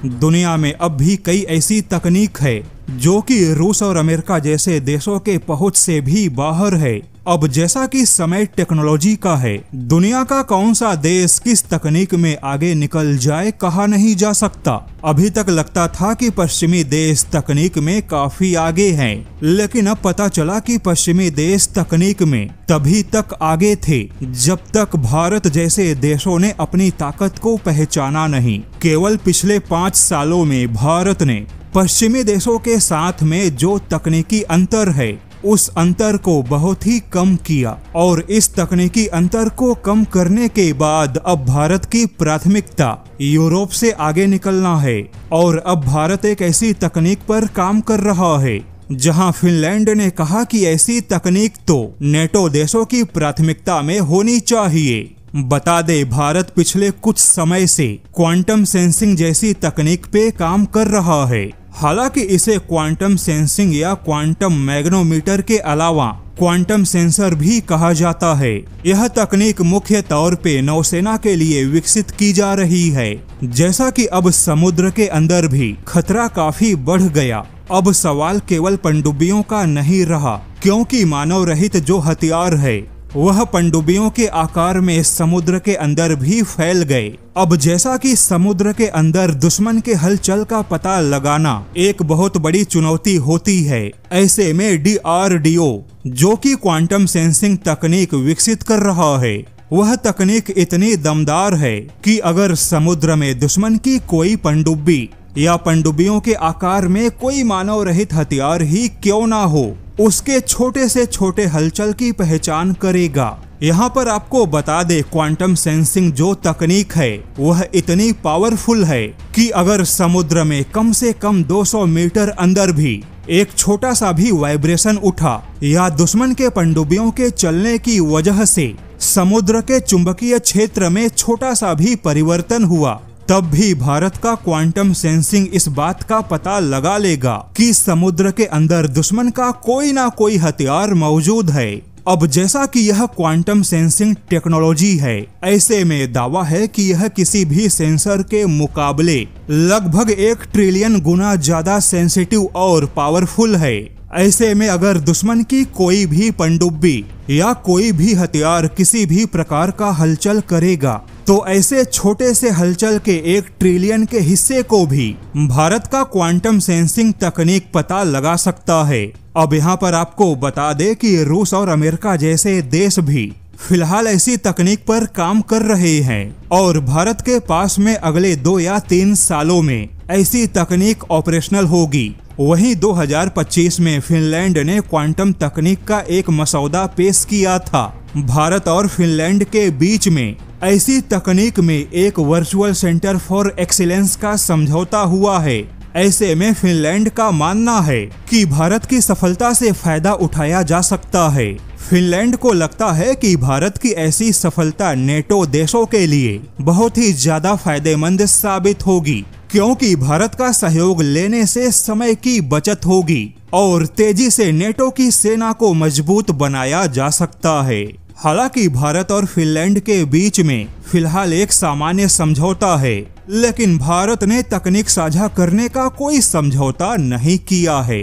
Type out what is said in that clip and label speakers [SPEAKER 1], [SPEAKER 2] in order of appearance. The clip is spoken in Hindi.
[SPEAKER 1] दुनिया में अब भी कई ऐसी तकनीक है जो कि रूस और अमेरिका जैसे देशों के पहुंच से भी बाहर है। अब जैसा कि समय टेक्नोलॉजी का है, दुनिया का कौन सा देश किस तकनीक में आगे निकल जाए कहा नहीं जा सकता। अभी तक लगता था कि पश्चिमी देश तकनीक में काफी आगे हैं, लेकिन अब पता चला कि पश्चिमी देश तकनीक में तभी तक आगे थे जब तक भारत जैसे देशों ने अपनी ताकत को पहचाना नहीं। केवल पिछले 5 सालों में भारत ने पश्चिमी देशों के साथ में जो तकनीकी अंतर है उस अंतर को बहुत ही कम किया, और इस तकनीकी अंतर को कम करने के बाद अब भारत की प्राथमिकता यूरोप से आगे निकलना है। और अब भारत एक ऐसी तकनीक पर काम कर रहा है जहां फिनलैंड ने कहा कि ऐसी तकनीक तो नेटो देशों की प्राथमिकता में होनी चाहिए। बता दे, भारत पिछले कुछ समय से क्वांटम सेंसिंग जैसी तकनीक पे काम कर रहा है। हालांकि इसे क्वांटम सेंसिंग या क्वांटम मैग्नोमीटर के अलावा क्वांटम सेंसर भी कहा जाता है। यह तकनीक मुख्य तौर पे नौसेना के लिए विकसित की जा रही है। जैसा कि अब समुद्र के अंदर भी खतरा काफी बढ़ गया, अब सवाल केवल पनडुब्बियों का नहीं रहा, क्योंकि मानव रहित जो हथियार है वह पनडुब्बियों के आकार में समुद्र के अंदर भी फैल गए। अब जैसा कि समुद्र के अंदर दुश्मन के हलचल का पता लगाना एक बहुत बड़ी चुनौती होती है, ऐसे में DRDO जो कि क्वांटम सेंसिंग तकनीक विकसित कर रहा है, वह तकनीक इतनी दमदार है कि अगर समुद्र में दुश्मन की कोई पनडुब्बी या पनडुब्बियों के आकार में कोई मानव रहित हथियार ही क्यों ना हो, उसके छोटे से छोटे हलचल की पहचान करेगा। यहाँ पर आपको बता दे, क्वांटम सेंसिंग जो तकनीक है वह इतनी पावरफुल है कि अगर समुद्र में कम से कम 200 मीटर अंदर भी एक छोटा सा भी वाइब्रेशन उठा या दुश्मन के पनडुब्बियों के चलने की वजह से समुद्र के चुंबकीय क्षेत्र में छोटा सा भी परिवर्तन हुआ, तब भी भारत का क्वांटम सेंसिंग इस बात का पता लगा लेगा कि समुद्र के अंदर दुश्मन का कोई ना कोई हथियार मौजूद है। अब जैसा कि यह क्वांटम सेंसिंग टेक्नोलॉजी है, ऐसे में दावा है कि यह किसी भी सेंसर के मुकाबले लगभग 1 ट्रिलियन गुना ज्यादा सेंसिटिव और पावरफुल है। ऐसे में अगर दुश्मन की कोई भी पनडुब्बी या कोई भी हथियार किसी भी प्रकार का हलचल करेगा, तो ऐसे छोटे से हलचल के 1 ट्रिलियन के हिस्से को भी भारत का क्वांटम सेंसिंग तकनीक पता लगा सकता है। अब यहाँ पर आपको बता दे कि रूस और अमेरिका जैसे देश भी फिलहाल ऐसी तकनीक पर काम कर रहे हैं, और भारत के पास में अगले 2 या 3 सालों में ऐसी तकनीक ऑपरेशनल होगी। वहीं 2025 में फिनलैंड ने क्वांटम तकनीक का एक मसौदा पेश किया था। भारत और फिनलैंड के बीच में ऐसी तकनीक में एक वर्चुअल सेंटर फॉर एक्सीलेंस का समझौता हुआ है। ऐसे में फिनलैंड का मानना है कि भारत की सफलता से फायदा उठाया जा सकता है। फिनलैंड को लगता है कि भारत की ऐसी सफलता नेटो देशों के लिए बहुत ही ज्यादा फायदेमंद साबित होगी, क्योंकि भारत का सहयोग लेने से समय की बचत होगी और तेजी से नेटो की सेना को मजबूत बनाया जा सकता है। हालांकि भारत और फिनलैंड के बीच में फिलहाल एक सामान्य समझौता है, लेकिन भारत ने तकनीक साझा करने का कोई समझौता नहीं किया है।